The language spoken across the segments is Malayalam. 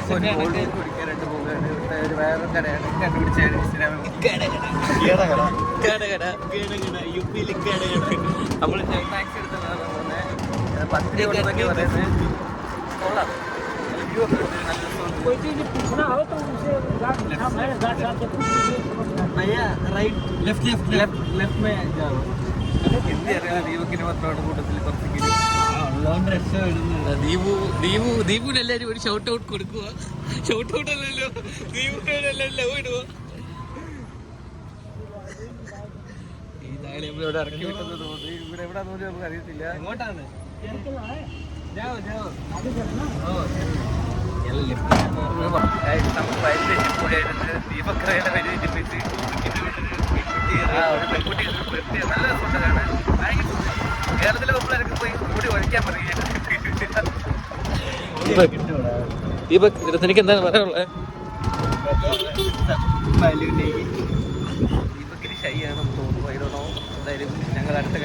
കുടിക്കാനായിട്ട് പോകുകയാണ്. ഒരു വേറെ കടയാണ് കണ്ടുപിടിച്ചാണ് നമ്മൾ ടാക്സി എടുത്തതാണ് പോകുന്നത്. 10 രൂപ എന്നൊക്കെ പറയുന്നത്. കൊള്ളാം. വ്യൂ ഒക്കെ ഉണ്ട്. നല്ല ലെഫ്റ്റ് ഹിന്ദി അറിയാം. ദീപക്കിന് മാത്രമാണ് കൂട്ടത്തിൽ കുറച്ചെങ്കിലും ഉള്ളതുകൊണ്ട് രക്ഷപ്പെടുന്നത്. ദീപുവിന് എല്ലാവരും ഒരു ഷോട്ട് ഔട്ട് കൊടുക്കുക. ഷോട്ട് ഔട്ട് അല്ലല്ലോ, ദീപുവിനെല്ലാം ഇടുക. ഇതാണ് ഇവിടെ ഇറക്കി വിട്ടെന്ന് തോന്നി. ഇവിടെ എവിടെ തോന്നി നമുക്ക് അറിയത്തില്ല. എങ്ങോട്ടാണ്? ദീപക്രയുടെ വലിയ പെൺകുട്ടി നല്ല രസമുണ്ടാണ്. കേരളത്തിലെ പിള്ളേർക്ക് പോയി കൂടി ഒഴിക്കാൻ പറയുകയാണ്. ദീപക് നിനക്ക് എന്താണ് പറയാനുള്ളത്? ദീപക്കിന് ഷൈ ആണെന്ന് തോന്നുന്നു. വൈകണോ എന്തായാലും ഞങ്ങൾ അടുത്ത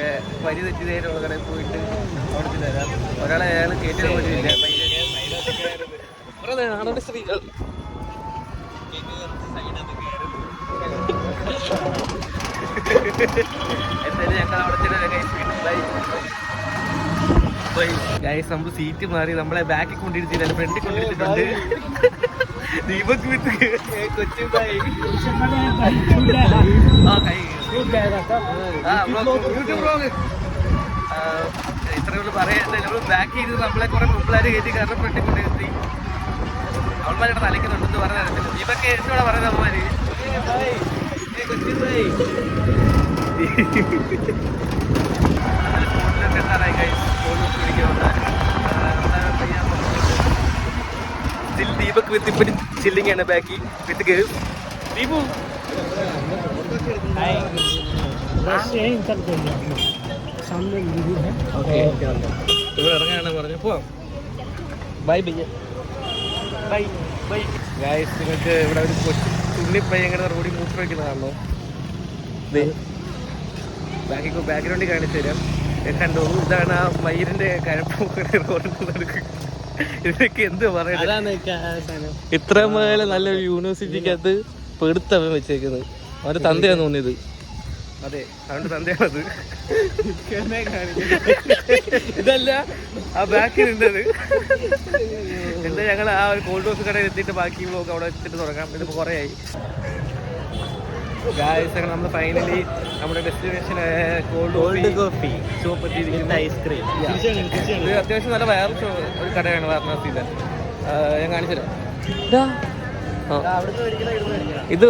വരി തെറ്റിയതിനുള്ള കടയിൽ പോയിട്ട് അവിടെ തരാം. ഒരാളെ അയാൾ കേട്ടിട്ട് പോലുമില്ല. നാടോടി സ്ത്രീകൾ എന്തായാലും ഞങ്ങൾ അവിടെ ഗൈസ് നമ്മൾ സീറ്റ് മാറി നമ്മളെ ബാക്കിൽ കൊണ്ടിരുത്തില്ല, ഫ്രണ്ടിൽ കൊണ്ടിരുത്തിട്ടുണ്ട്. ദീപക് വിത്ത് കൊച്ചുണ്ടായി ഇത്രയുള്ളൂ പറയാൻ. നമ്മൾ ബാക്ക് ചെയ്ത് നമ്മളെ കുറെ പിള്ളേർ കയറ്റി കാരണം ഫ്രണ്ടിൽ കൊണ്ടിരുത്തി. അവന്മാരുടെ തലയ്ക്കുന്നുണ്ടെന്ന് പറഞ്ഞ തരത്തില്ല. ദീപക് എന്നോട് പറയുന്നത് അവന്മാര് കൊച്ചുണ്ടായി. ദീപക് വിത്ത് ഇപ്പം ചില്ലിങ് ആണ് ബാക്കി വിത്ത് ഗേൾസ്. ദീപു ഇവിടെ ഇറങ്ങാനാണ് പറഞ്ഞു. പോവാം. Bye bye bye bye guys. നിങ്ങൾക്ക് ഇവിടെ ഒരു കൊച്ചു തുള്ളിപ്പയ്യങ്ങനെ റോഡിൽ മൂത്ര വയ്ക്കുന്നതാണല്ലോ. ബാക്ക്ഗ്രൗണ്ടിൽ കാണിച്ചു തരാം. കണ്ടോ, ഇതാണ് ആ മയിലിന്റെ കഴപ്പ് റോഡിൽ നടക്കുക. ഇതൊക്കെ എന്ത് പറയുന്നത്? ഇത്ര മേലെ നല്ലൊരു യൂണിവേഴ്സിറ്റിക്കകത്ത് പെടുത്തവൻ വെച്ചേക്കുന്നത്. അവന്റെ തന്തയാന്ന് തോന്നിയത്. അതെ, അവന്റെ തന്തയാണത്. ഇതല്ല ആ ബാക്കിൽ നിന്നത്. എന്താ ഞങ്ങൾ ആ ഒരു കോൾഡ് ഹൗസ് കടയിൽ എത്തിയിട്ട് ബാക്കി ബ്ലോഗ് അവിടെ എത്തിയിട്ട് തുടങ്ങാം. ഇതിപ്പോൾ കുറേ ആയി. ഗായ്സ്, നമ്മൾ ഫൈനലി നമ്മുടെ ഡെസ്റ്റിനേഷൻ കോൾഡ് കോഫി ഷോപ്പ് എത്തിയിരിക്കുന്ന ഐസ്ക്രീം. ഇത് അത്യാവശ്യം നല്ല വൈറൽ ഒരു കടയാണ് വാരണാസിയിലെ. ഞാൻ കാണിച്ചുതരാം. ഇത്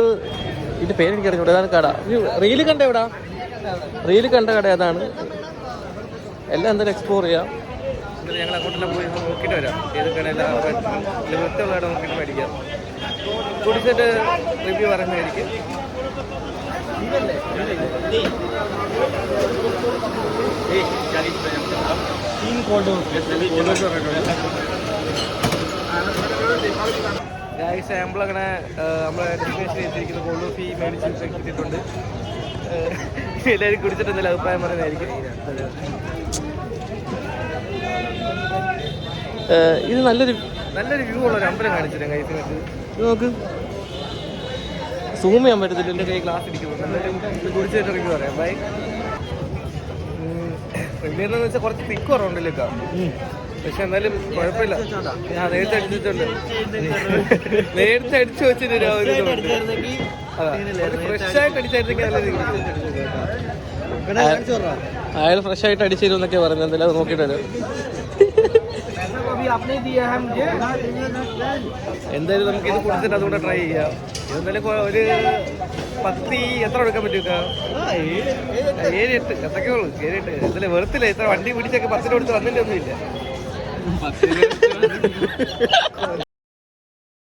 ഇതിന്റെ പേരെനിക്ക് അറിഞ്ഞൂടെ. ഏതാണ് കട? റീല് കണ്ട എവിടാ? റീല് കണ്ട കട ഏതാണ്? എല്ലാം എന്തായാലും എക്സ്പ്ലോർ ചെയ്യാം. ഞങ്ങൾ അങ്ങോട്ടെല്ലാം പോയി നോക്കിയിട്ട് വരാം. ഏത് കടയെല്ലാം വൃത്തിയുള്ള കട നോക്കിയിട്ട് മേടിക്കാം. കുടിച്ചിട്ട് റിവ്യൂ പറയുന്നതായിരിക്കും. സാമ്പിൾ അങ്ങനെ നമ്മളെ ഡെസ്റ്റിനേഷൻ എത്തിയിരിക്കുന്ന കോൾഡ് കോഫി മേടിച്ച് കിട്ടിയിട്ടുണ്ട്. എല്ലാവരും കുടിച്ചിട്ട് എന്തെങ്കിലും അഭിപ്രായം പറയുന്നതായിരിക്കും. ഇത് നല്ലൊരു വ്യൂ ഉള്ള ഒരു അമ്പലം കാണിച്ചില്ല കൈസിനകത്ത്. ഇത് നോക്ക്, സൂം ചെയ്യാൻ പറ്റത്തില്ല. എൻ്റെ കൈ ഗ്ലാസ് ഇരിക്കുന്നു. എന്തായാലും കുടിച്ചിട്ട് റിവ്യൂ പറയാം. ബൈ. റിവ്യൂന്ന് വെച്ചാൽ കുറച്ച് തിക്ക് കുറവുണ്ടല്ലോ, പക്ഷെ എന്നാലും കുഴപ്പമില്ല. ഞാൻ നേരത്തെ അടിച്ചിട്ടുണ്ട്. നേരത്തെ അടിച്ചു വെച്ചിട്ട് ഫ്രഷ് ആയിട്ട് അടിച്ചായിരുന്നെങ്കിൽ അയാൾ ഫ്രഷ് ആയിട്ട് അടിച്ചിരുന്നൊക്കെ പറഞ്ഞു. എന്തായാലും അത് നോക്കിയിട്ട് എന്തായാലും നമുക്ക് ഇത് കുടിച്ചിട്ട് അതുകൊണ്ട് ട്രൈ ചെയ്യാം. എന്തായാലും ഒരു 10 എത്ര എടുക്കാൻ പറ്റും? 7-8 എത്രയൊക്കെ ഉള്ളു. 7-8 എന്തായാലും വെറുത്തില്ല. ഇത്ര വണ്ടി പിടിച്ചൊക്കെ 10 കൊടുത്ത് വന്നിട്ട് ഒന്നുമില്ല.